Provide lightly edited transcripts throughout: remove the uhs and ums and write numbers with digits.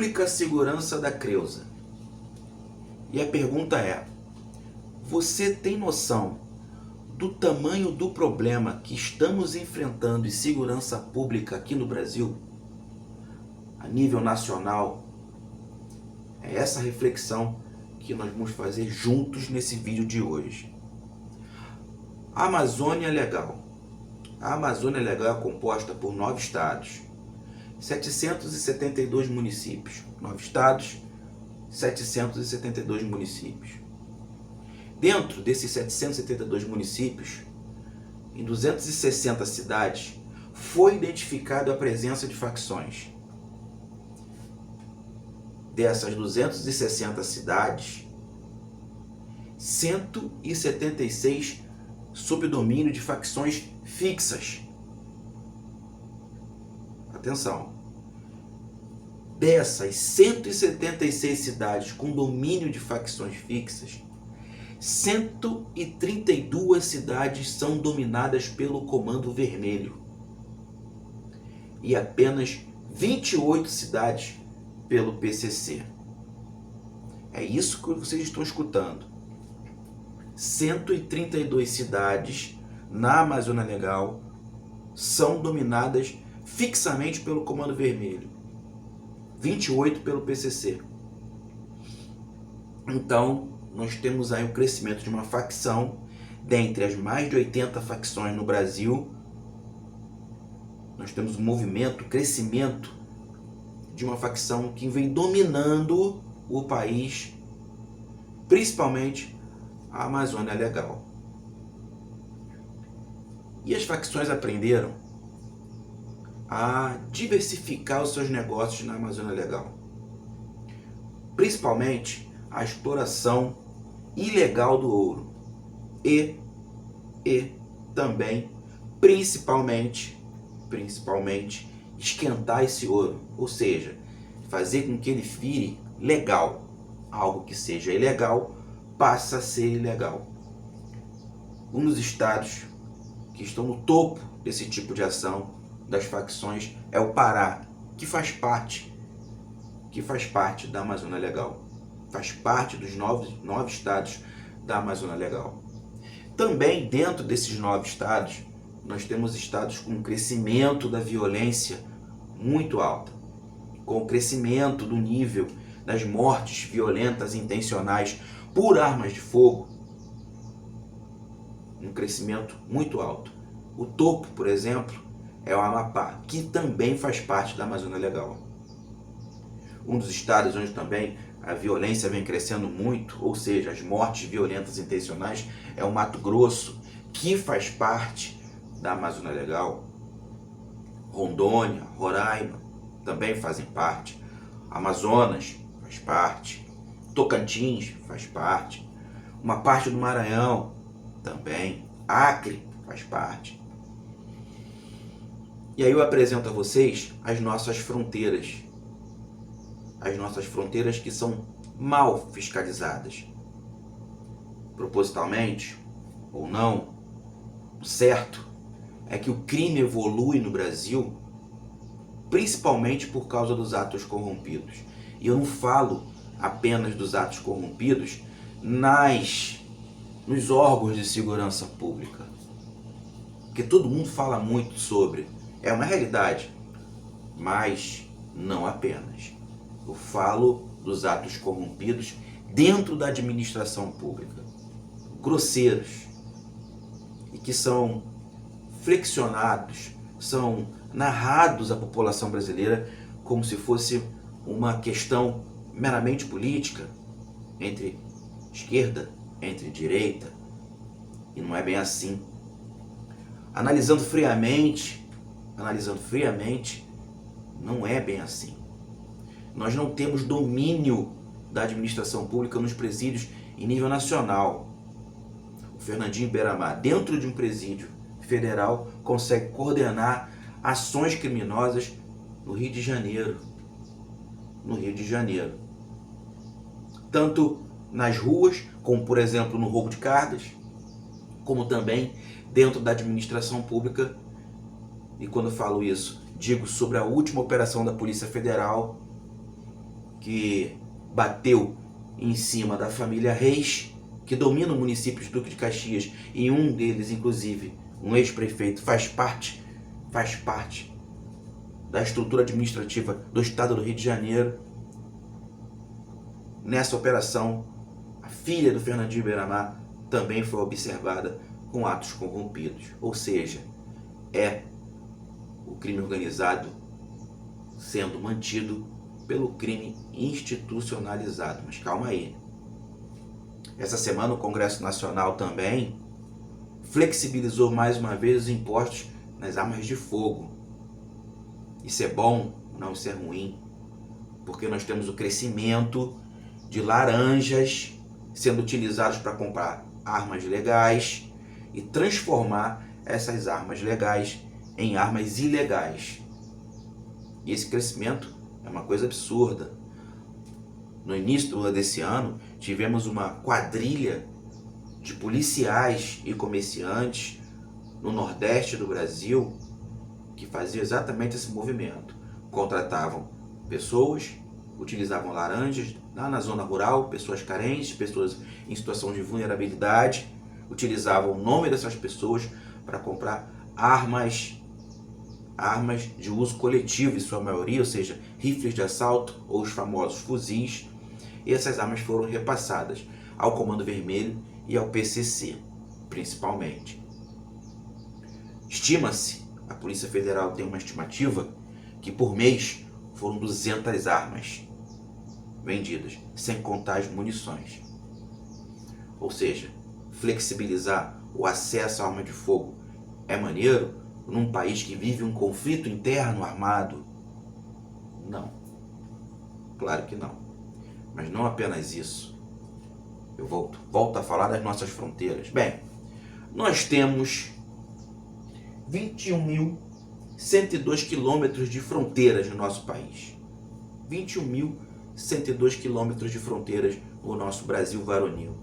Pública Segurança da Creuza. E a pergunta é: você tem noção do tamanho do problema que estamos enfrentando em segurança pública aqui no Brasil? A nível nacional? É essa reflexão que nós vamos fazer juntos nesse vídeo de hoje. A Amazônia Legal. A Amazônia Legal é composta por 9 estados, 772 municípios. 9 estados, 772 municípios. Dentro desses 772 municípios, em 260 cidades, foi identificada a presença de facções. Dessas 260 cidades, 176 sob domínio de facções fixas. Atenção! Dessas 176 cidades com domínio de facções fixas, 132 cidades são dominadas pelo Comando Vermelho e apenas 28 cidades pelo PCC. É isso que vocês estão escutando. 132 cidades na Amazônia Legal são dominadas fixamente pelo Comando Vermelho, 28 pelo PCC. Então, nós temos aí o crescimento de uma facção. Dentre as mais de 80 facções no Brasil, nós temos um movimento, crescimento de uma facção que vem dominando o país, principalmente a Amazônia Legal. E as facções aprenderam a diversificar os seus negócios na Amazônia Legal, principalmente a exploração ilegal do ouro e também, principalmente, esquentar esse ouro, ou seja, fazer com que ele vire legal. Algo que seja ilegal passa a ser ilegal. Um dos estados que estão no topo desse tipo de ação das facções é o Pará, que faz parte da Amazônia Legal. Faz parte dos 9 estados da Amazônia Legal. Também dentro desses 9 estados, nós temos estados com um crescimento da violência muito alta, com o crescimento do nível das mortes violentas intencionais por armas de fogo, um crescimento muito alto. O topo, por exemplo, é o Amapá, que também faz parte da Amazônia Legal. Um dos estados onde também a violência vem crescendo muito, ou seja, as mortes violentas intencionais, é o Mato Grosso, que faz parte da Amazônia Legal. Rondônia, Roraima também fazem parte. Amazonas faz parte. Tocantins faz parte. Uma parte do Maranhão também. Acre faz parte. E aí eu apresento a vocês as nossas fronteiras. As nossas fronteiras que são mal fiscalizadas. Propositalmente ou não, o certo é que o crime evolui no Brasil principalmente por causa dos atos corrompidos. E eu não falo apenas dos atos corrompidos nos órgãos de segurança pública, porque todo mundo fala muito sobre. É uma realidade, mas não apenas. Eu falo dos atos corrompidos dentro da administração pública, grosseiros, e que são flexionados, são narrados à população brasileira como se fosse uma questão meramente política, entre esquerda, entre direita, e não é bem assim. Analisando friamente, não é bem assim. Nós não temos domínio da administração pública nos presídios em nível nacional. O Fernandinho Beiramar, dentro de um presídio federal, consegue coordenar ações criminosas no Rio de Janeiro. Tanto nas ruas, como por exemplo no roubo de cargas, como também dentro da administração pública. E quando eu falo isso, digo sobre a última operação da Polícia Federal, que bateu em cima da família Reis, que domina o município de Duque de Caxias, e um deles, inclusive, um ex-prefeito, faz parte da estrutura administrativa do estado do Rio de Janeiro. Nessa operação, a filha do Fernandinho Beiramar também foi observada com atos corrompidos. Ou seja, é o crime organizado sendo mantido pelo crime institucionalizado. Mas calma aí. Essa semana o Congresso Nacional também flexibilizou mais uma vez os impostos nas armas de fogo. Isso é bom? Não, isso é ruim. Porque nós temos o crescimento de laranjas sendo utilizados para comprar armas legais e transformar essas armas legais em armas ilegais. E esse crescimento é uma coisa absurda. No início desse ano, tivemos uma quadrilha de policiais e comerciantes no Nordeste do Brasil que fazia exatamente esse movimento. Contratavam pessoas, utilizavam laranjas lá na zona rural, pessoas carentes, pessoas em situação de vulnerabilidade, utilizavam o nome dessas pessoas para comprar armas de uso coletivo, em sua maioria, ou seja, rifles de assalto ou os famosos fuzis. E essas armas foram repassadas ao Comando Vermelho e ao PCC, principalmente. Estima-se, a Polícia Federal tem uma estimativa, que por mês foram 200 armas vendidas, sem contar as munições. Ou seja, flexibilizar o acesso à arma de fogo é maneiro num país que vive um conflito interno armado? Não. Claro que não. Mas não apenas isso. Eu volto a falar das nossas fronteiras. Bem, nós temos 21.102 quilômetros de fronteiras no nosso país. 21.102 quilômetros de fronteiras no nosso Brasil varonil.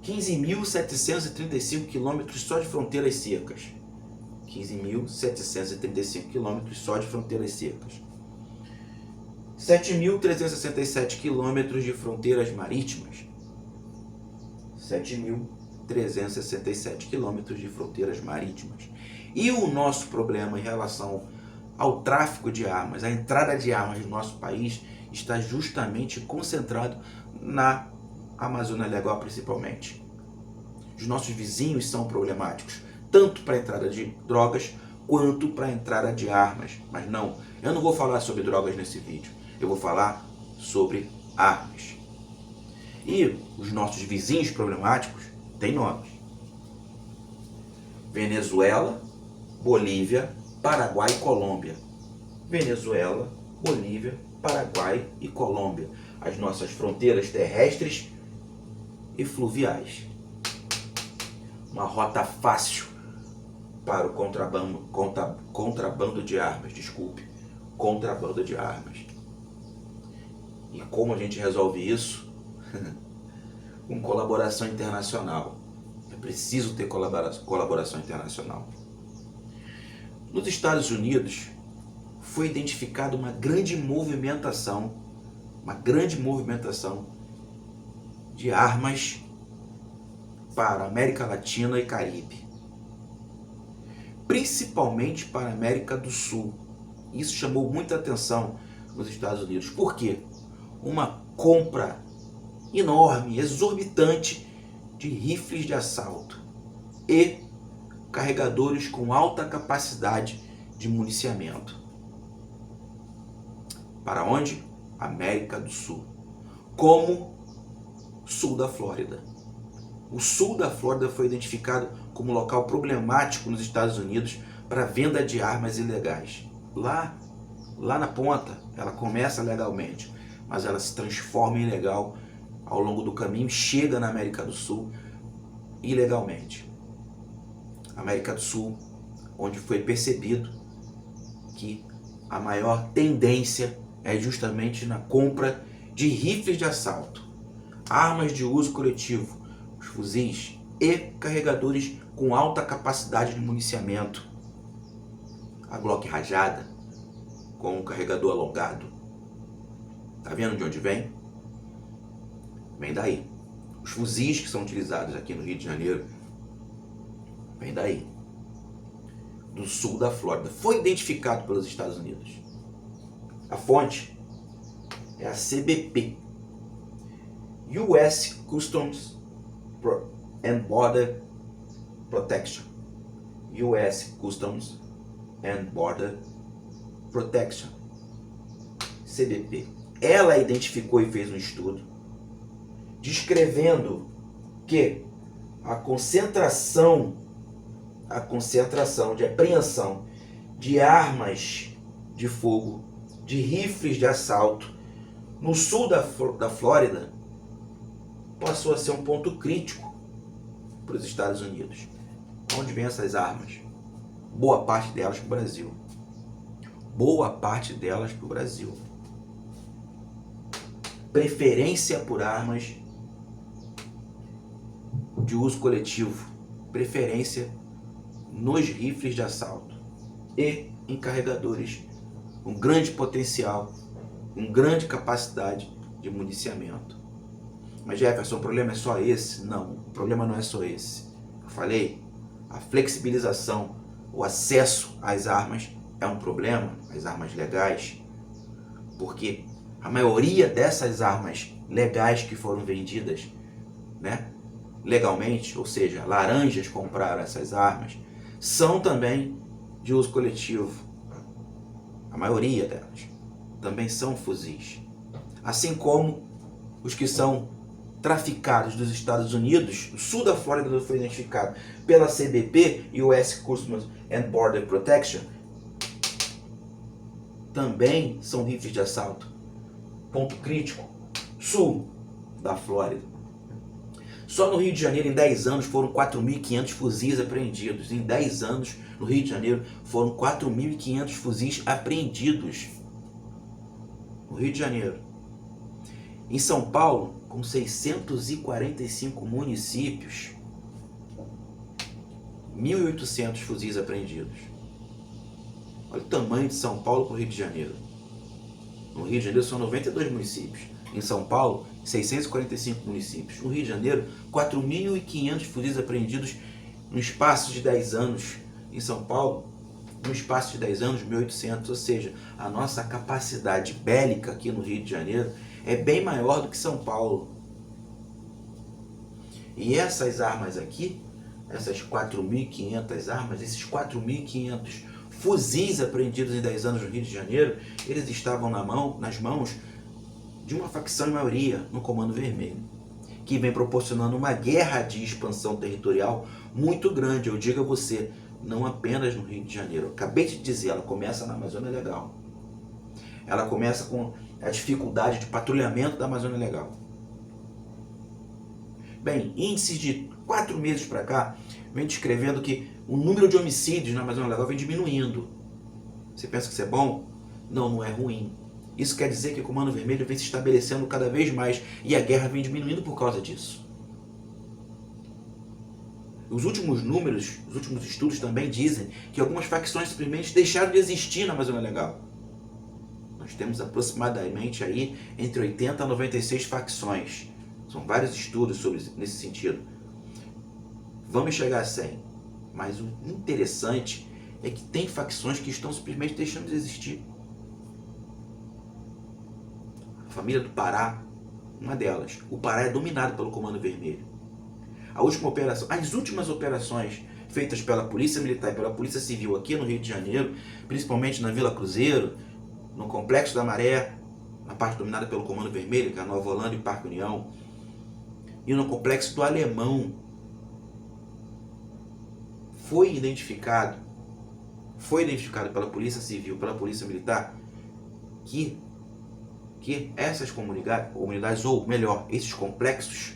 15.735 quilômetros só de fronteiras secas. 15.735 quilômetros só de fronteiras secas. 7.367 quilômetros de fronteiras marítimas. 7.367 quilômetros de fronteiras marítimas. E o nosso problema em relação ao tráfico de armas, a entrada de armas no nosso país, está justamente concentrado na Amazônia Legal, principalmente. Os nossos vizinhos são problemáticos, tanto para a entrada de drogas quanto para a entrada de armas. Mas não, eu não vou falar sobre drogas nesse vídeo. Eu vou falar sobre armas. E os nossos vizinhos problemáticos têm nomes: Venezuela, Bolívia, Paraguai e Colômbia. Venezuela, Bolívia, Paraguai e Colômbia. As nossas fronteiras terrestres e fluviais. Uma rota fácil para o contrabando de armas, contrabando de armas. E como a gente resolve isso? Com colaboração internacional. É preciso ter colaboração internacional. Nos Estados Unidos foi identificada uma grande movimentação de armas para a América Latina e Caribe, principalmente para a América do Sul. Isso chamou muita atenção nos Estados Unidos. Por quê? Uma compra enorme, exorbitante de rifles de assalto e carregadores com alta capacidade de municiamento. Para onde? América do Sul. Como sul da Flórida. O sul da Flórida foi identificado como local problemático nos Estados Unidos para venda de armas ilegais. Lá na ponta, ela começa legalmente, mas ela se transforma em ilegal ao longo do caminho, chega na América do Sul ilegalmente. América do Sul, onde foi percebido que a maior tendência é justamente na compra de rifles de assalto, armas de uso coletivo, os fuzis e carregadores com alta capacidade de municiamento. A Glock rajada com um carregador alongado. Tá vendo de onde vem? Vem daí. Os fuzis que são utilizados aqui no Rio de Janeiro, vem daí. Do sul da Flórida. Foi identificado pelos Estados Unidos. A fonte é a CBP. US Customs and Border Protection. US Customs and Border Protection. CBP. Ela identificou e fez um estudo descrevendo que a concentração de apreensão de armas de fogo, de rifles de assalto no sul da Flórida passou a ser um ponto crítico para os Estados Unidos. Onde vêm essas armas? Boa parte delas para o Brasil. Boa parte delas para o Brasil. Preferência por armas de uso coletivo. Preferência nos rifles de assalto e em carregadores com grande potencial, com grande capacidade de municiamento. Mas Jefferson, o problema é só esse? Não, o problema não é só esse. Eu falei, a flexibilização, o acesso às armas é um problema, as armas legais, porque a maioria dessas armas legais que foram vendidas, legalmente, ou seja, laranjas compraram essas armas, são também de uso coletivo. A maioria delas também são fuzis. Assim como os que são traficados dos Estados Unidos, o sul da Flórida foi identificado pela CBP, US Customs and Border Protection, também são rifles de assalto. Ponto crítico, sul da Flórida. Só no Rio de Janeiro, em 10 anos, foram 4.500 fuzis apreendidos. Em 10 anos, no Rio de Janeiro, foram 4.500 fuzis apreendidos. No Rio de Janeiro. Em São Paulo, com 645 municípios, 1.800 fuzis apreendidos. Olha o tamanho de São Paulo para o Rio de Janeiro. No Rio de Janeiro são 92 municípios. Em São Paulo, 645 municípios. No Rio de Janeiro, 4.500 fuzis apreendidos no espaço de 10 anos. Em São Paulo, no espaço de 10 anos, 1.800. Ou seja, a nossa capacidade bélica aqui no Rio de Janeiro é bem maior do que São Paulo. E essas armas aqui, essas 4.500 armas, esses 4.500 fuzis apreendidos em 10 anos no Rio de Janeiro, eles estavam nas mãos de uma facção em maioria no Comando Vermelho, que vem proporcionando uma guerra de expansão territorial muito grande. Eu digo a você, não apenas no Rio de Janeiro. Eu acabei de dizer, ela começa na Amazônia Legal. Ela começa com a dificuldade de patrulhamento da Amazônia Legal. Bem, índices de 4 meses para cá vem descrevendo que o número de homicídios na Amazônia Legal vem diminuindo. Você pensa que isso é bom? Não, não é ruim. Isso quer dizer que o Comando Vermelho vem se estabelecendo cada vez mais e a guerra vem diminuindo por causa disso. Os últimos números, os últimos estudos também dizem que algumas facções simplesmente deixaram de existir na Amazônia Legal. Nós temos aproximadamente aí entre 80 a 96 facções. São vários estudos nesse sentido. Vamos chegar a 100. Mas o interessante é que tem facções que estão simplesmente deixando de existir. A família do Pará, uma delas. O Pará é dominado pelo Comando Vermelho. As últimas operações feitas pela Polícia Militar e pela Polícia Civil aqui no Rio de Janeiro, principalmente na Vila Cruzeiro, no Complexo da Maré, na parte dominada pelo Comando Vermelho, que é a Nova Holanda e Parque União, e no Complexo do Alemão, foi identificado pela Polícia Civil, pela Polícia Militar, que essas comunidades, ou melhor, esses complexos,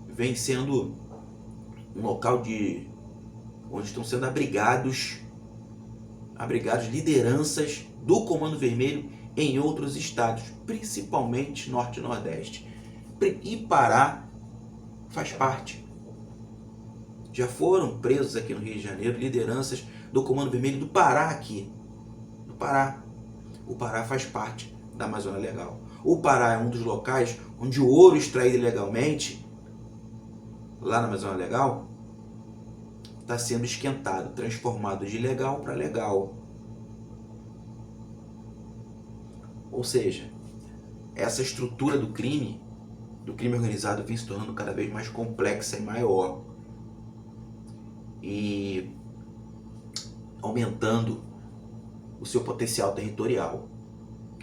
vêm sendo um local onde estão sendo abrigados lideranças do Comando Vermelho em outros estados, principalmente Norte e Nordeste. E Pará faz parte. Já foram presos aqui no Rio de Janeiro lideranças do Comando Vermelho do Pará aqui. Do Pará. O Pará faz parte da Amazônia Legal. O Pará é um dos locais onde o ouro extraído ilegalmente, lá na Amazônia Legal, está sendo esquentado, transformado de ilegal para legal. Ou seja, essa estrutura do crime organizado, vem se tornando cada vez mais complexa e maior. E aumentando o seu potencial territorial.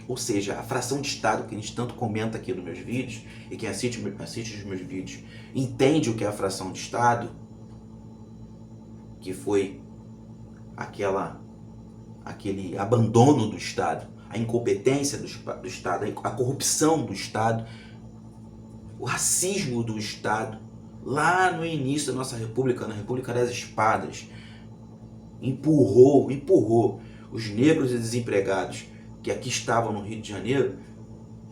Ou seja, a fração de Estado que a gente tanto comenta aqui nos meus vídeos, e quem assiste os meus vídeos entende o que é a fração de Estado, que foi aquele abandono do Estado, a incompetência do Estado, a corrupção do Estado, o racismo do Estado, lá no início da nossa República, na República das Espadas, empurrou os negros e desempregados que aqui estavam no Rio de Janeiro,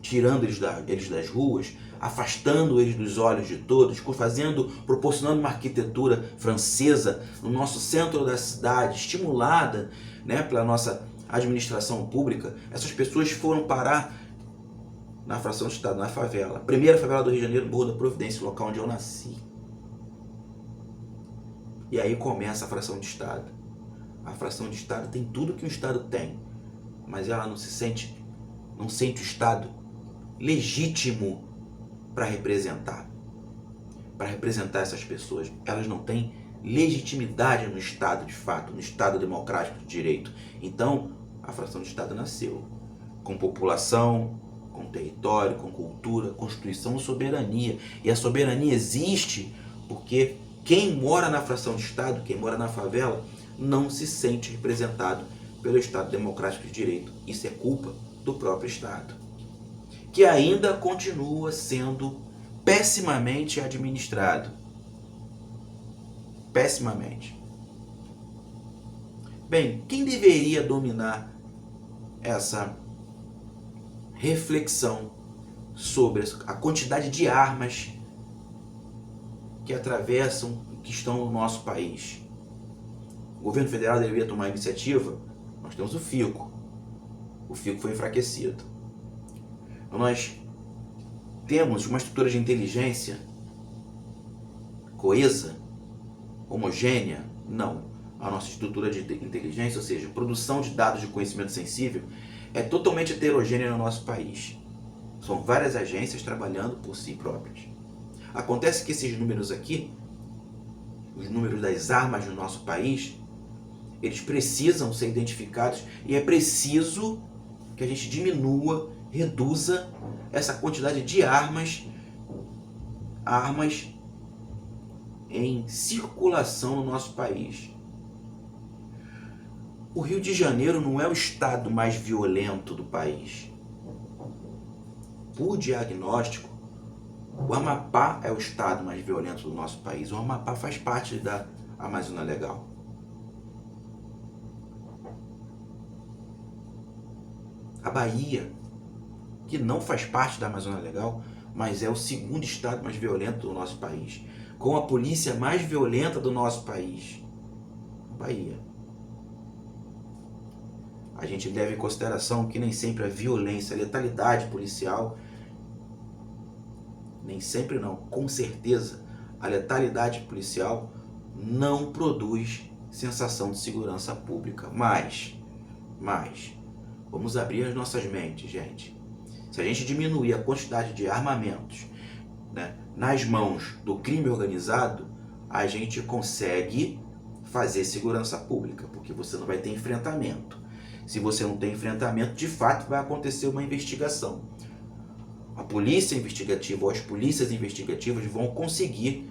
tirando eles das ruas, afastando eles dos olhos de todos, proporcionando uma arquitetura francesa no nosso centro da cidade, estimulada, né, pela nossa administração pública. Essas pessoas foram parar na fração de Estado, na favela. Primeira favela do Rio de Janeiro, Morro da Providência, local onde eu nasci. E aí começa a fração de Estado. A fração de Estado tem tudo que o Estado tem, mas ela não sente o Estado legítimo para representar essas pessoas. Elas não têm legitimidade no Estado de fato, no Estado democrático de direito. Então, a fração de Estado nasceu com população, com território, com cultura, constituição e soberania. E a soberania existe porque quem mora na fração de Estado, quem mora na favela, não se sente representado pelo Estado democrático de direito. Isso é culpa do próprio Estado, que ainda continua sendo pessimamente administrado. Pessimamente. Bem, quem deveria dominar essa reflexão sobre a quantidade de armas que atravessam, que estão no nosso país? O governo federal deveria tomar a iniciativa. Nós temos o FICO. O FICO foi enfraquecido. Nós temos uma estrutura de inteligência coesa, homogênea? Não. A nossa estrutura de inteligência, ou seja, produção de dados de conhecimento sensível, é totalmente heterogênea no nosso país. São várias agências trabalhando por si próprias. Acontece que esses números aqui, os números das armas no nosso país, eles precisam ser identificados e é preciso que a gente reduza essa quantidade de armas em circulação no nosso país. O Rio de Janeiro não é o estado mais violento do país. Por diagnóstico, o Amapá é o estado mais violento do nosso país. O Amapá faz parte da Amazônia Legal. A Bahia, que não faz parte da Amazônia Legal, mas é o segundo estado mais violento do nosso país, com a polícia mais violenta do nosso país, Bahia. A gente leva em consideração que nem sempre a violência, a letalidade policial, nem sempre não, com certeza, a letalidade policial não produz sensação de segurança pública. Mas, vamos abrir as nossas mentes, gente. Se a gente diminuir a quantidade de armamentos, né, nas mãos do crime organizado, a gente consegue fazer segurança pública, porque você não vai ter enfrentamento. Se você não tem enfrentamento, de fato vai acontecer uma investigação. A polícia investigativa ou as polícias investigativas vão conseguir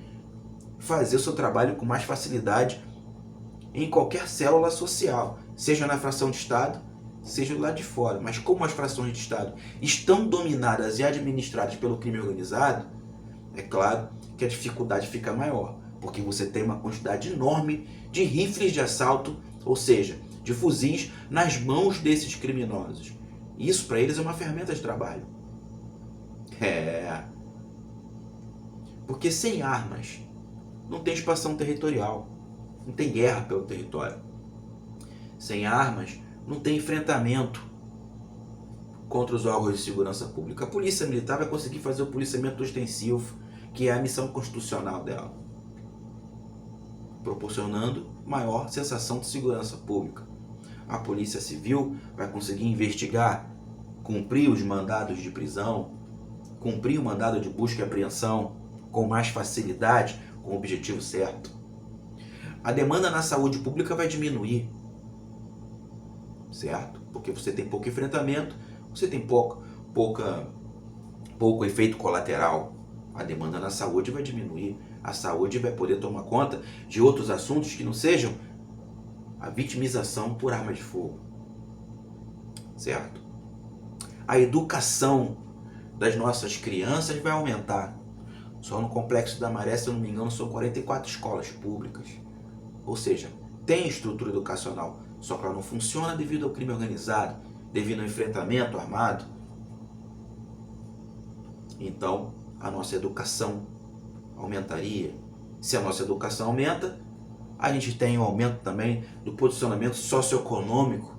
fazer o seu trabalho com mais facilidade em qualquer célula social, seja na fração de Estado, seja lá de fora. Mas como as frações de Estado estão dominadas e administradas pelo crime organizado, é claro que a dificuldade fica maior, porque você tem uma quantidade enorme de rifles de assalto, ou seja, de fuzis nas mãos desses criminosos. Isso para eles é uma ferramenta de trabalho. Porque sem armas não tem expansão territorial, não tem guerra pelo território. Sem armas não tem enfrentamento contra os órgãos de segurança pública. A polícia militar vai conseguir fazer o policiamento ostensivo, que é a missão constitucional dela, proporcionando maior sensação de segurança pública. A polícia civil vai conseguir investigar, cumprir os mandados de prisão, cumprir o mandado de busca e apreensão com mais facilidade, com o objetivo certo. A demanda na saúde pública vai diminuir, certo? Porque você tem pouco enfrentamento, você tem pouco efeito colateral. A demanda na saúde vai diminuir. A saúde vai poder tomar conta de outros assuntos que não sejam a vitimização por arma de fogo, certo? A educação das nossas crianças vai aumentar. Só no Complexo da Maré, se eu não me engano, são 44 escolas públicas. Ou seja, tem estrutura educacional, só que ela não funciona devido ao crime organizado, devido ao enfrentamento armado. Então, a nossa educação aumentaria. Se a nossa educação aumenta, a gente tem um aumento também do posicionamento socioeconômico,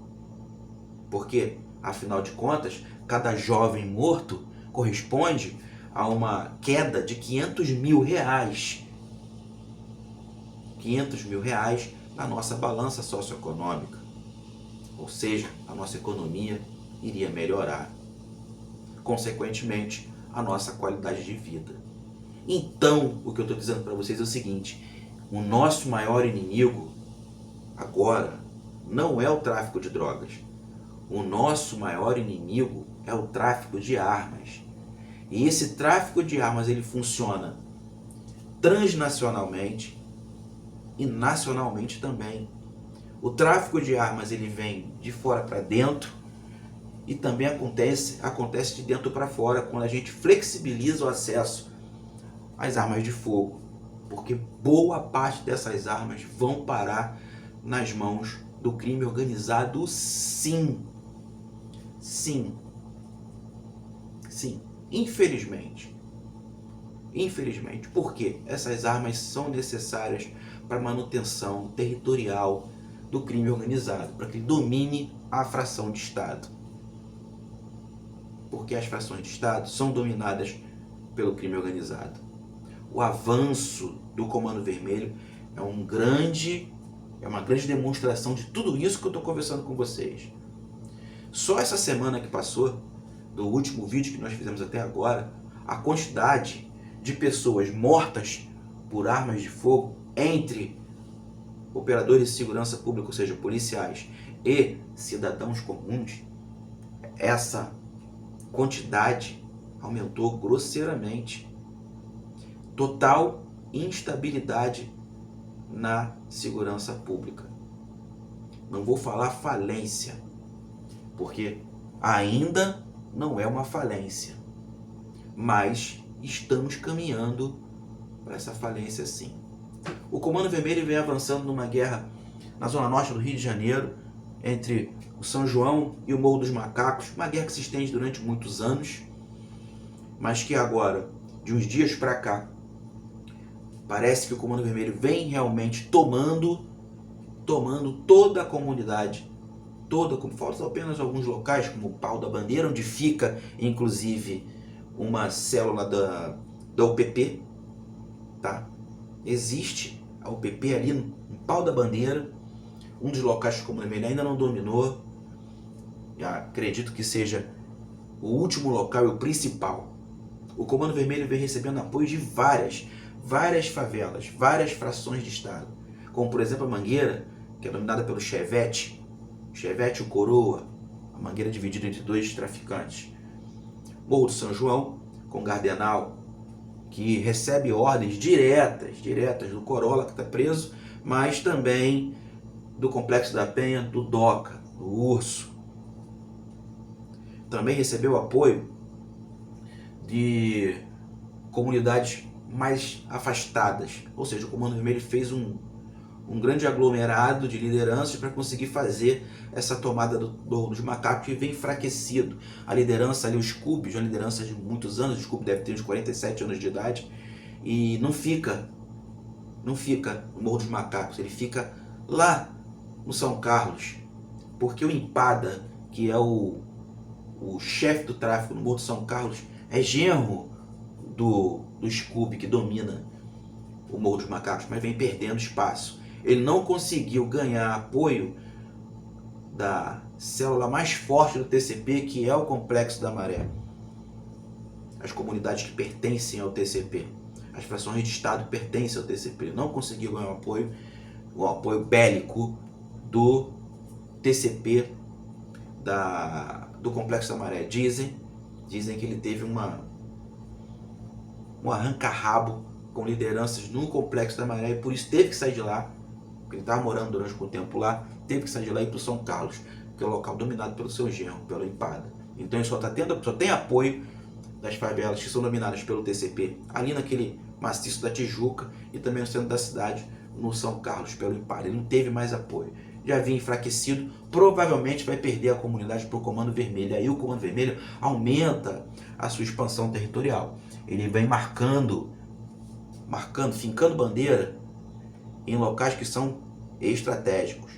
porque, afinal de contas, cada jovem morto corresponde a uma queda de 500 mil reais. 500 mil reais na nossa balança socioeconômica. Ou seja, a nossa economia iria melhorar. Consequentemente, a nossa qualidade de vida. Então, o que eu estou dizendo para vocês é o seguinte: o nosso maior inimigo agora não é o tráfico de drogas. O nosso maior inimigo é o tráfico de armas. E esse tráfico de armas ele funciona transnacionalmente e nacionalmente também. O tráfico de armas ele vem de fora para dentro e também acontece de dentro para fora quando a gente flexibiliza o acesso às armas de fogo, porque boa parte dessas armas vão parar nas mãos do crime organizado, sim. Sim. Sim. Infelizmente. Infelizmente. Porque essas armas são necessárias para a manutenção territorial do crime organizado, para que ele domine a fração de Estado. Porque as frações de Estado são dominadas pelo crime organizado. O avanço do Comando Vermelho é uma grande demonstração de tudo isso que eu estou conversando com vocês. Só essa semana que passou, do último vídeo que nós fizemos até agora, a quantidade de pessoas mortas por armas de fogo entre operadores de segurança pública, ou seja, policiais e cidadãos comuns, essa quantidade aumentou grosseiramente. Total instabilidade na segurança pública. Não vou falar falência, porque ainda não é uma falência, mas estamos caminhando para essa falência sim. O Comando Vermelho vem avançando numa guerra na zona norte do Rio de Janeiro, entre o São João e o Morro dos Macacos, uma guerra que se estende durante muitos anos, mas que agora, de uns dias para cá, parece que o Comando Vermelho vem realmente tomando toda a comunidade, faltam apenas alguns locais, como o Pau da Bandeira, onde fica, inclusive, uma célula da UPP, tá? Existe a UPP ali no Pau da Bandeira, um dos locais que o Comando Vermelho ainda não dominou. Acredito que seja o último local e o principal. O Comando Vermelho vem recebendo apoio de várias favelas, várias frações de Estado, como por exemplo a Mangueira, que é dominada pelo Chevette e o Coroa, a Mangueira dividida entre dois traficantes. Morro do São João, com Gardenal, que recebe ordens diretas do Corolla, que está preso, mas também do Complexo da Penha, do Doca, do Urso. Também recebeu apoio de comunidades mais afastadas, ou seja, o Comando Vermelho fez um grande aglomerado de lideranças para conseguir fazer essa tomada do Morro dos Macacos, que vem enfraquecido. A liderança ali, o Scooby, já é uma liderança de muitos anos, o Scooby deve ter uns 47 anos de idade, e não fica no Morro dos Macacos, ele fica lá no São Carlos, porque o Empada, que é o o chefe do tráfico no Morro de São Carlos, é genro do Scooby, que domina o Morro dos Macacos, mas vem perdendo espaço. Ele não conseguiu ganhar apoio da célula mais forte do TCP, que é o Complexo da Maré. As comunidades que pertencem ao TCP, as frações de Estado que pertencem ao TCP, não conseguiu ganhar o apoio bélico do TCP, do Complexo da Maré. Dizem que ele teve um arranca-rabo com lideranças no Complexo da Maré e por isso teve que sair de lá, porque ele estava morando durante um tempo lá, teve que sair de lá e ir para o São Carlos, que é o local dominado pelo seu genro, pelo Empada. Então ele só tem apoio das favelas que são dominadas pelo TCP, ali naquele maciço da Tijuca e também no centro da cidade, no São Carlos, pelo Empada. Ele não teve mais apoio. Já vinha enfraquecido, provavelmente vai perder a comunidade para o Comando Vermelho. E aí o Comando Vermelho aumenta a sua expansão territorial. Ele vem fincando bandeira em locais que são estratégicos.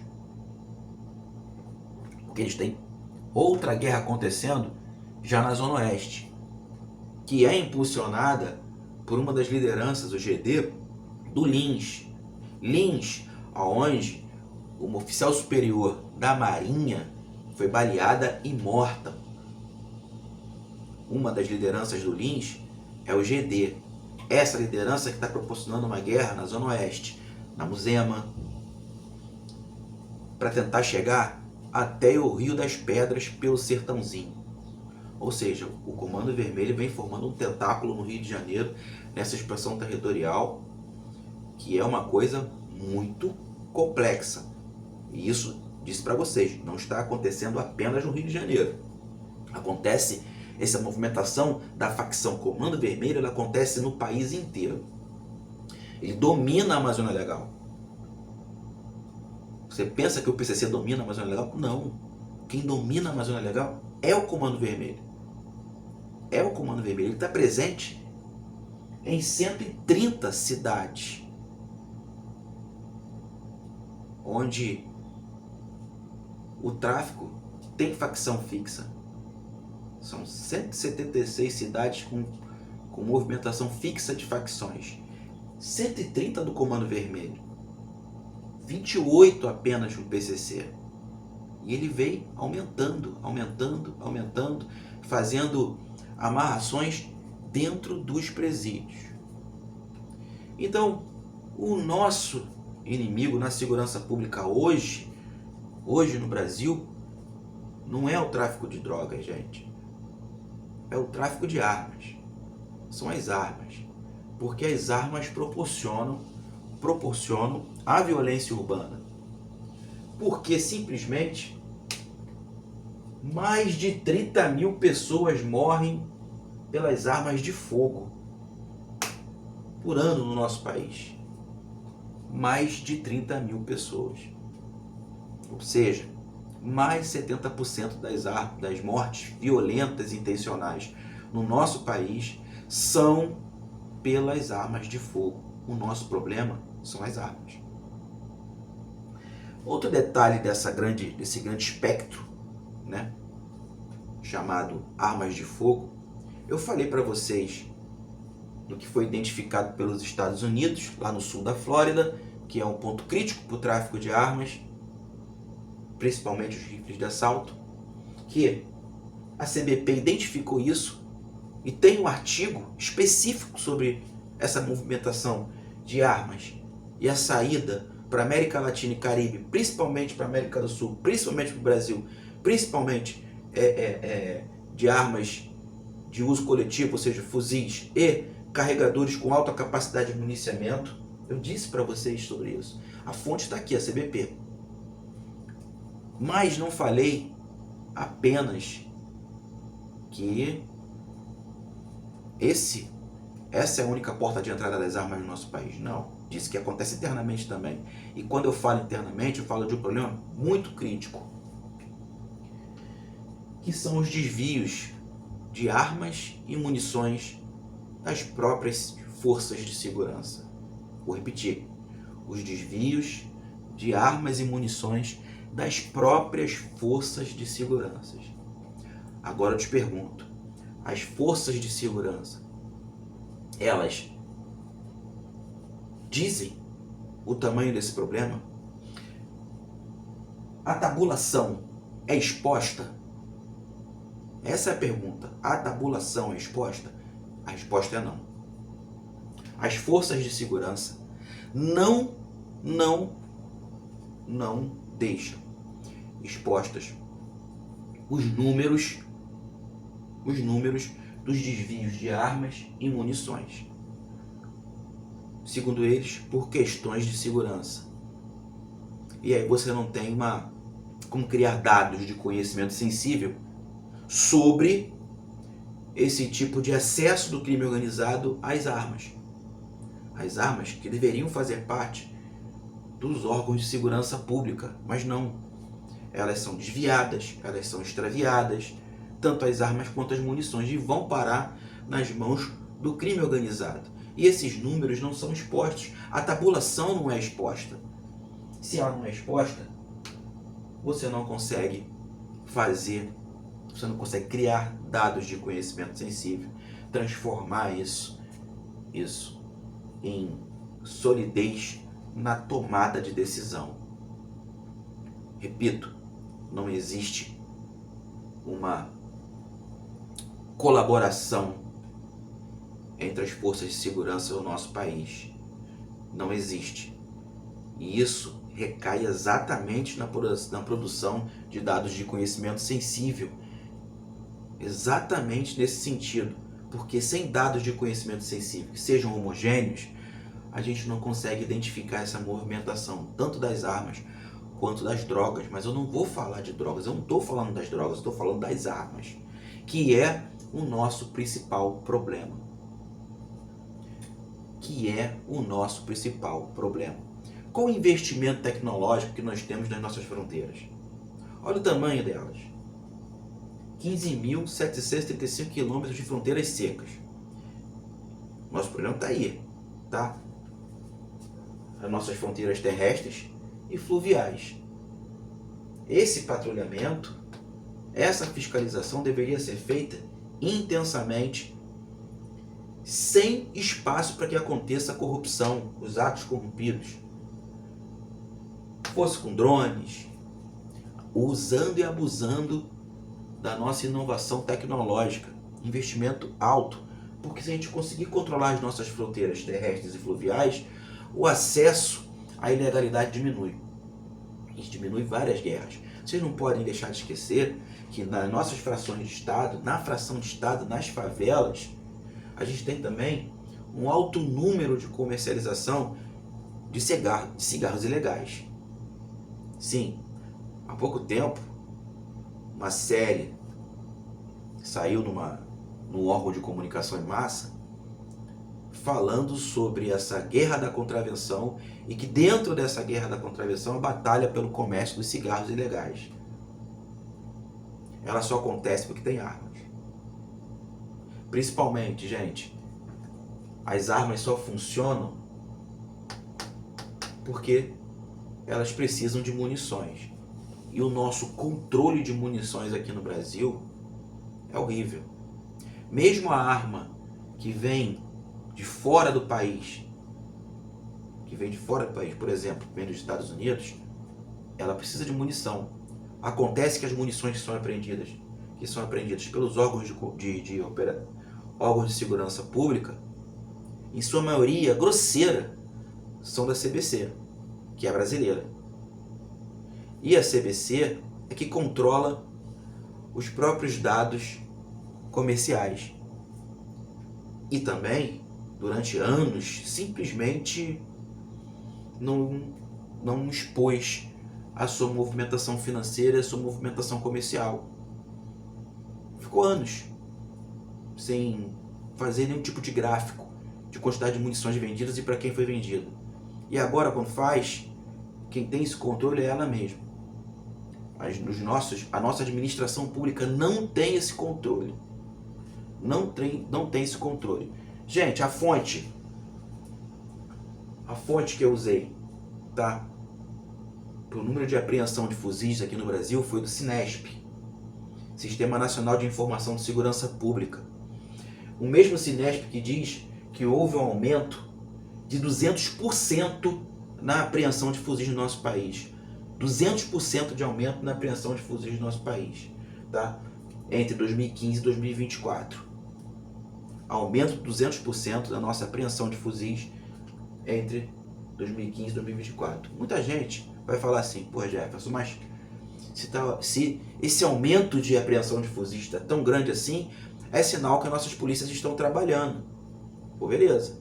Porque eles têm outra guerra acontecendo já na Zona Oeste, que é impulsionada por uma das lideranças, o GD, do Lins. Lins, onde uma oficial superior da Marinha foi baleada e morta. Uma das lideranças do Lins é o GD. Essa liderança que está proporcionando uma guerra na Zona Oeste, na Muzema, para tentar chegar até o Rio das Pedras pelo Sertãozinho. Ou seja, o Comando Vermelho vem formando um tentáculo no Rio de Janeiro, nessa expansão territorial, que é uma coisa muito complexa. E isso, disse para vocês, não está acontecendo apenas no Rio de Janeiro. Acontece, essa movimentação da facção Comando Vermelho, ela acontece no país inteiro. Ele domina a Amazônia Legal. Você pensa que o PCC domina a Amazônia Legal? Não. Quem domina a Amazônia Legal é o Comando Vermelho. É o Comando Vermelho. Ele está presente em 130 cidades, onde o tráfico tem facção fixa. São 176 cidades com movimentação fixa de facções. 130 do Comando Vermelho. 28 apenas no PCC. E ele vem aumentando, fazendo amarrações dentro dos presídios. Então, o nosso inimigo na segurança pública hoje no Brasil, não é o tráfico de drogas, gente. É o tráfico de armas. São as armas. Porque as armas proporcionam a violência urbana. Porque simplesmente mais de 30 mil pessoas morrem pelas armas de fogo por ano no nosso país. Mais de 30 mil pessoas. Ou seja, mais de 70% das mortes violentas intencionais no nosso país são pelas armas de fogo. O nosso problema são as armas. Outro detalhe desse grande espectro, né, chamado armas de fogo, eu falei para vocês do que foi identificado pelos Estados Unidos, lá no sul da Flórida, que é um ponto crítico para o tráfico de armas, principalmente os rifles de assalto, que a CBP identificou isso e tem um artigo específico sobre essa movimentação de armas e a saída para a América Latina e Caribe, principalmente para a América do Sul, principalmente para o Brasil, principalmente de armas de uso coletivo, ou seja, fuzis e carregadores com alta capacidade de municiamento. Eu disse para vocês sobre isso. A fonte está aqui, a CBP. Mas não falei apenas que essa é a única porta de entrada das armas no nosso país. Não. Disse que acontece internamente também. E quando eu falo internamente, eu falo de um problema muito crítico, que são os desvios de armas e munições das próprias forças de segurança. Vou repetir. Os desvios de armas e munições das próprias forças de segurança. Agora eu te pergunto, as forças de segurança, elas dizem o tamanho desse problema? A tabulação é exposta? Essa é a pergunta. A tabulação é exposta? A resposta é não. As forças de segurança não deixam expostas os números dos desvios de armas e munições. Segundo eles, por questões de segurança. E aí você não tem como criar dados de conhecimento sensível sobre esse tipo de acesso do crime organizado às armas. As armas que deveriam fazer parte dos órgãos de segurança pública, mas não. Elas são desviadas, elas são extraviadas, tanto as armas quanto as munições, e vão parar nas mãos do crime organizado. E esses números não são expostos. A tabulação não é exposta. Se ela não é exposta, você não consegue criar dados de conhecimento sensível, transformar isso em solidez na tomada de decisão. Repito, não existe uma colaboração entre as forças de segurança do nosso país. Não existe. E isso recai exatamente na produção de dados de conhecimento sensível. Exatamente nesse sentido. Porque sem dados de conhecimento sensível que sejam homogêneos, a gente não consegue identificar essa movimentação, tanto das armas quanto das drogas. Mas eu não vou falar de drogas, eu não estou falando das drogas, eu estou falando das armas, que é o nosso principal problema. Qual o investimento tecnológico que nós temos nas nossas fronteiras? Olha o tamanho delas. 15.735 quilômetros de fronteiras secas. Nosso problema está aí, tá? As nossas fronteiras terrestres e fluviais. Esse patrulhamento, essa fiscalização deveria ser feita intensamente, sem espaço para que aconteça a corrupção, os atos corrompidos. Fosse com drones, usando e abusando da nossa inovação tecnológica, investimento alto, porque se a gente conseguir controlar as nossas fronteiras terrestres e fluviais, o acesso à ilegalidade diminui. Isso diminui várias guerras. Vocês não podem deixar de esquecer que nas nossas frações de Estado, na fração de Estado, nas favelas, a gente tem também um alto número de comercialização de cigarros ilegais. Sim, há pouco tempo, uma série saiu num órgão de comunicação em massa falando sobre essa guerra da contravenção e que dentro dessa guerra da contravenção a batalha pelo comércio dos cigarros ilegais. Ela só acontece porque tem armas. Principalmente, gente, as armas só funcionam porque elas precisam de munições. E o nosso controle de munições aqui no Brasil é horrível. Mesmo a arma que vem de fora do país, por exemplo, vem dos Estados Unidos, ela precisa de munição. Acontece que as munições que são apreendidas pelos órgãos órgãos de segurança pública, em sua maioria grosseira, são da CBC, que é brasileira. E a CBC é que controla os próprios dados comerciais. E também, durante anos, simplesmente não expôs a sua movimentação financeira, a sua movimentação comercial. Ficou anos sem fazer nenhum tipo de gráfico de quantidade de munições vendidas e para quem foi vendido. E agora, quando faz, quem tem esse controle é ela mesma. A nossa administração pública não tem esse controle. Não tem esse controle. Gente, a fonte que eu usei, tá? Para o número de apreensão de fuzis aqui no Brasil foi do Cinesp. Sistema Nacional de Informação de Segurança Pública. O mesmo Sinesp que diz que houve um aumento de 200% na apreensão de fuzis no nosso país. 200% de aumento na apreensão de fuzis no nosso país, tá? Entre 2015 e 2024. Aumento de 200% da nossa apreensão de fuzis entre 2015 e 2024. Muita gente vai falar assim, pô, Jefferson, mas se esse aumento de apreensão de fuzis está tão grande assim, é sinal que nossas polícias estão trabalhando. Pô, beleza.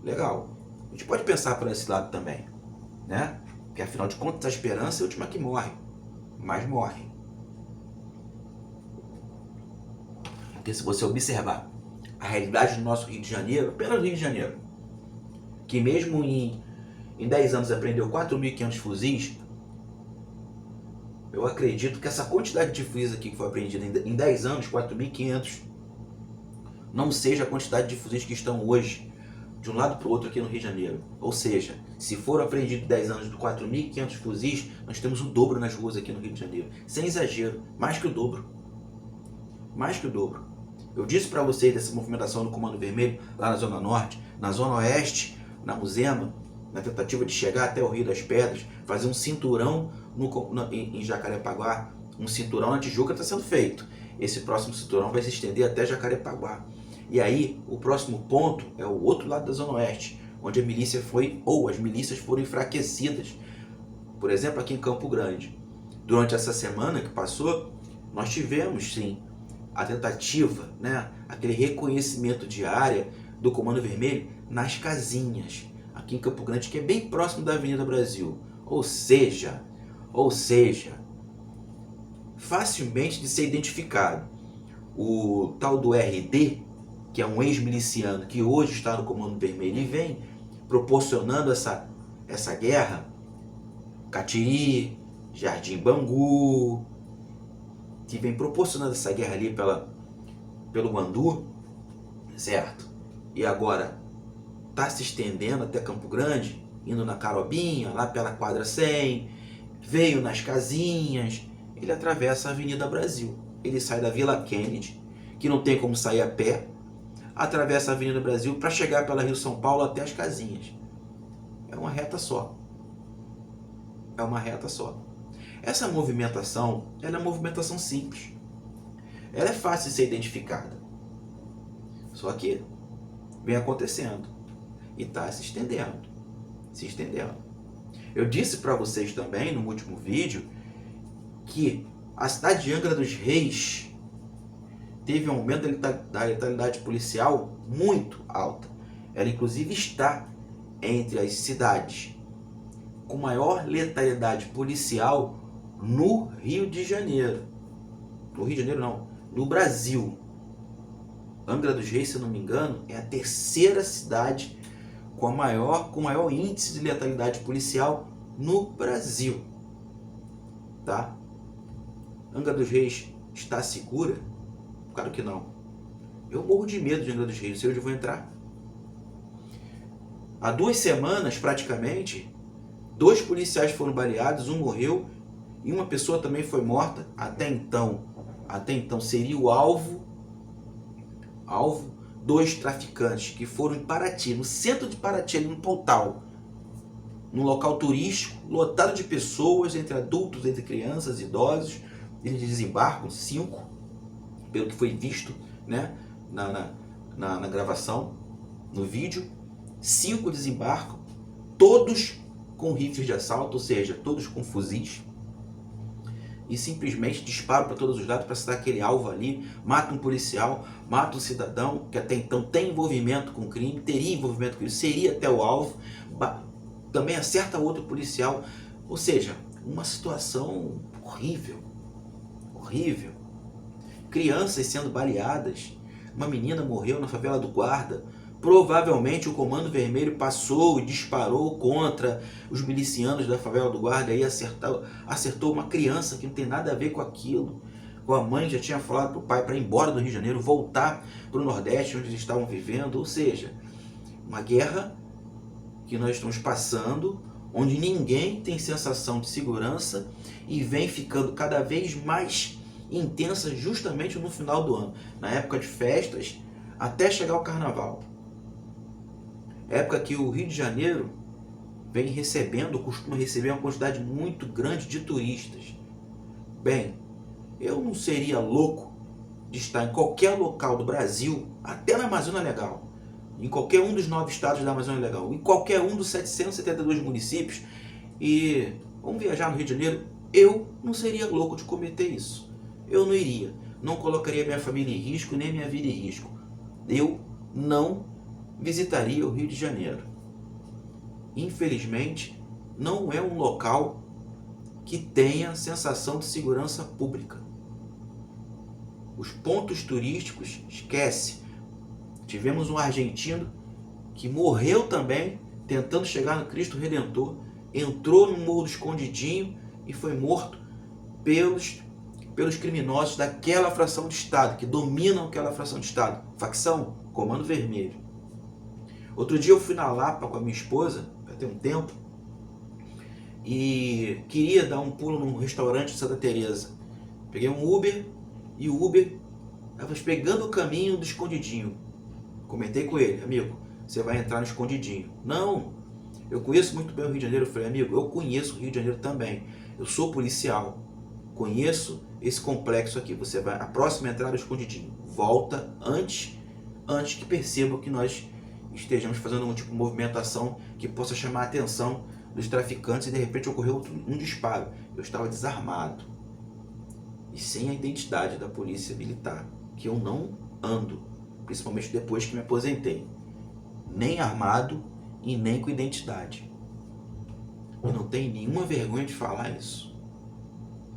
Legal. A gente pode pensar por esse lado também, né? Porque afinal de contas a esperança é a última que morre. Mas morre. Porque se você observar a realidade do nosso Rio de Janeiro, apenas no Rio de Janeiro, que mesmo em 10 anos apreendeu 4.500 fuzis, eu acredito que essa quantidade de fuzis aqui que foi apreendida em 10 anos, 4.500, não seja a quantidade de fuzis que estão hoje, de um lado para o outro aqui no Rio de Janeiro. Ou seja, se foram apreendidos em 10 anos de 4.500 fuzis, nós temos o dobro nas ruas aqui no Rio de Janeiro. Sem exagero, mais que o dobro. Mais que o dobro. Eu disse para vocês dessa movimentação do Comando Vermelho lá na Zona Norte, na Zona Oeste, na Muzema, na tentativa de chegar até o Rio das Pedras, fazer um cinturão em Jacarepaguá, um cinturão na Tijuca está sendo feito. Esse próximo cinturão vai se estender até Jacarepaguá. E aí, o próximo ponto é o outro lado da Zona Oeste, onde a milícia foi, ou as milícias foram enfraquecidas. Por exemplo, aqui em Campo Grande. Durante essa semana que passou, nós tivemos, sim, a tentativa, né, aquele reconhecimento de área do Comando Vermelho nas casinhas, aqui em Campo Grande, que é bem próximo da Avenida Brasil. Ou seja, facilmente de ser identificado. O tal do RD, que é um ex-miliciano que hoje está no Comando Vermelho e vem proporcionando essa guerra, Catiri, Jardim Bangu, que vem proporcionando essa guerra ali pelo Guandu, certo? E agora está se estendendo até Campo Grande, indo na Carobinha, lá pela quadra 100, veio nas casinhas, ele atravessa a Avenida Brasil. Ele sai da Vila Kennedy, que não tem como sair a pé, atravessa a Avenida Brasil para chegar pela Rio São Paulo até as casinhas. É uma reta só. É uma reta só. Essa movimentação, ela é uma movimentação simples. Ela é fácil de ser identificada. Só que vem acontecendo e está se estendendo. Se estendendo. Eu disse para vocês também no último vídeo que a cidade de Angra dos Reis teve um aumento da letalidade policial muito alta. Ela inclusive está entre as cidades com maior letalidade policial no Rio de Janeiro. No Rio de Janeiro não, no Brasil. Angra dos Reis, se eu não me engano, é a terceira cidade com maior índice de letalidade policial no Brasil. Tá? Angra dos Reis está segura? Claro que não. Eu morro de medo de Angra dos Reis, não sei onde eu vou entrar. Há 2 semanas, praticamente, 2 policiais foram baleados, um morreu e uma pessoa também foi morta. Até então seria o alvo 2 traficantes que foram em Paraty, no centro de Paraty, ali no Pontal, num local turístico, lotado de pessoas, entre adultos, entre crianças, idosos. Eles desembarcam 5, pelo que foi visto, né, na gravação, no vídeo. 5 desembarcam, todos com rifles de assalto, ou seja, todos com fuzis, e simplesmente disparam para todos os lados para acertar aquele alvo ali, mata um policial, mata um cidadão que até então tem envolvimento com o crime, teria envolvimento com isso, seria até o alvo, também acerta outro policial. Ou seja, uma situação horrível, horrível. Crianças sendo baleadas, uma menina morreu na favela do Guarda. Provavelmente o Comando Vermelho passou e disparou contra os milicianos da favela do Guarda e acertou uma criança que não tem nada a ver com aquilo. A mãe já tinha falado para o pai para ir embora do Rio de Janeiro, voltar para o Nordeste onde eles estavam vivendo. Ou seja, uma guerra que nós estamos passando, onde ninguém tem sensação de segurança e vem ficando cada vez mais intensa justamente no final do ano, na época de festas, até chegar o carnaval. Época que o Rio de Janeiro vem recebendo, costuma receber uma quantidade muito grande de turistas. Bem, eu não seria louco de estar em qualquer local do Brasil, até na Amazônia Legal, em qualquer um dos 9 estados da Amazônia Legal, em qualquer um dos 772 municípios, e vamos viajar no Rio de Janeiro, eu não seria louco de cometer isso. Eu não iria, não colocaria minha família em risco, nem minha vida em risco. Eu não visitaria o Rio de Janeiro. Infelizmente, não é um local que tenha sensação de segurança pública. Os pontos turísticos, esquece. Tivemos um argentino que morreu também tentando chegar no Cristo Redentor, entrou no Morro do Escondidinho e foi morto pelos criminosos daquela fração de Estado, que dominam aquela fração de Estado. Facção Comando Vermelho. Outro dia eu fui na Lapa com a minha esposa, já tem um tempo, e queria dar um pulo num restaurante de Santa Teresa. Peguei um Uber e o Uber estava pegando o caminho do Escondidinho. Comentei com ele: amigo, você vai entrar no Escondidinho. Não, eu conheço muito bem o Rio de Janeiro. Eu falei: amigo, eu conheço o Rio de Janeiro também. Eu sou policial, conheço esse complexo aqui. Você vai, a próxima entrada é o Escondidinho. Volta antes que percebam que nós estejamos fazendo um tipo de movimentação que possa chamar a atenção dos traficantes e de repente ocorreu um disparo. Eu estava desarmado e sem a identidade da polícia militar, que eu não ando, principalmente depois que me aposentei, nem armado e nem com identidade. E não tenho nenhuma vergonha de falar isso.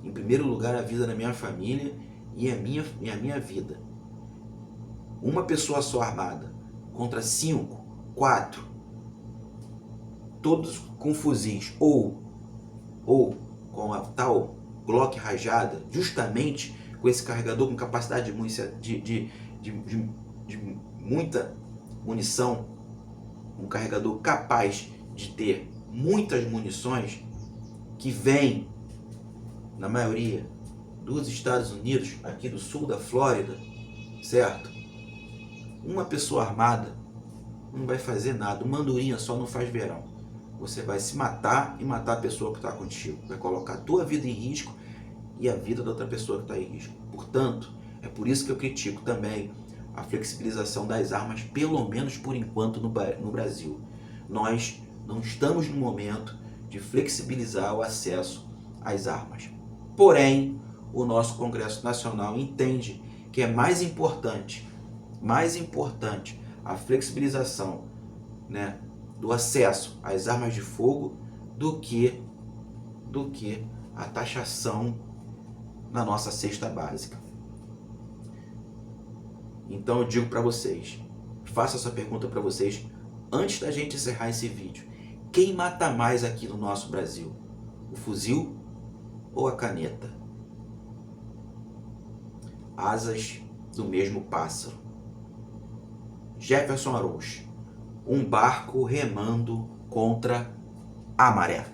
Em primeiro lugar, a vida da minha família e a minha vida. Uma pessoa só armada contra 5, 4, todos com fuzis ou com a tal Glock rajada, justamente com esse carregador com capacidade de muita munição, um carregador capaz de ter muitas munições, que vem, na maioria, dos Estados Unidos, aqui do sul da Flórida, certo? Uma pessoa armada não vai fazer nada, uma andorinha só não faz verão. Você vai se matar e matar a pessoa que está contigo. Vai colocar a tua vida em risco e a vida da outra pessoa que está em risco. Portanto, é por isso que eu critico também a flexibilização das armas, pelo menos por enquanto no Brasil. Nós não estamos no momento de flexibilizar o acesso às armas. Porém, o nosso Congresso Nacional entende que é mais importante a flexibilização, né, do acesso às armas de fogo do que a taxação na nossa cesta básica. Então eu digo para vocês, faço essa pergunta para vocês antes da gente encerrar esse vídeo. Quem mata mais aqui no nosso Brasil? O fuzil ou a caneta? Asas do mesmo pássaro. Jefferson Arouche, um barco remando contra a maré.